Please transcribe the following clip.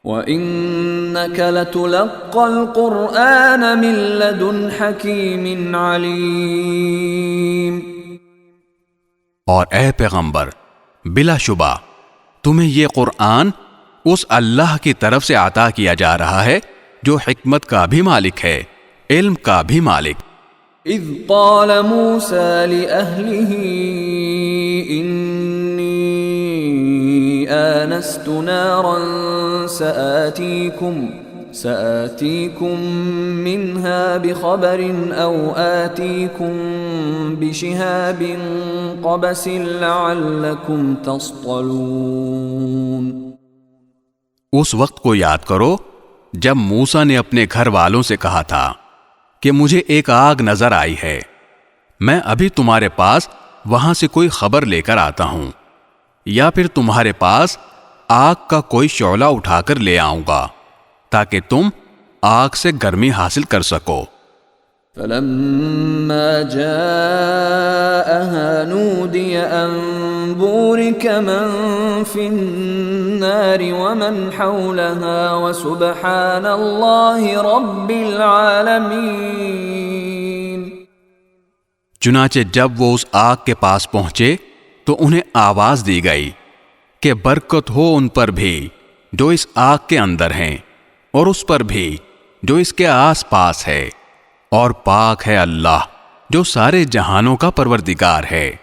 وَإِنَّكَ لَتُلَقَّى الْقُرْآنَ مِن لَّدُنْ حَكِيمٍ عَلِيمٍ۔ اور اے پیغمبر، بلا شبہ تمہیں یہ قرآن اس اللہ کی طرف سے عطا کیا جا رہا ہے جو حکمت کا بھی مالک ہے، علم کا بھی مالک۔ اذ قال موسى لأهله إني آنست نارا سآتيكم منها بخبر أو آتيكم بشهاب قبس لعلكم تصطلون۔ اس وقت کو یاد کرو جب موسیٰ نے اپنے گھر والوں سے کہا تھا کہ مجھے ایک آگ نظر آئی ہے، میں ابھی تمہارے پاس وہاں سے کوئی خبر لے کر آتا ہوں، یا پھر تمہارے پاس آگ کا کوئی شعلہ اٹھا کر لے آؤں گا تاکہ تم آگ سے گرمی حاصل کر سکو۔ فلما جاءها نودي أن بورك من في النار ومن حولها وسبحان الله رب العالمين۔ چنانچہ جب وہ اس آگ کے پاس پہنچے تو انہیں آواز دی گئی کہ برکت ہو ان پر بھی جو اس آگ کے اندر ہیں اور اس پر بھی جو اس کے آس پاس ہے، اور پاک ہے اللہ جو سارے جہانوں کا پروردگار ہے۔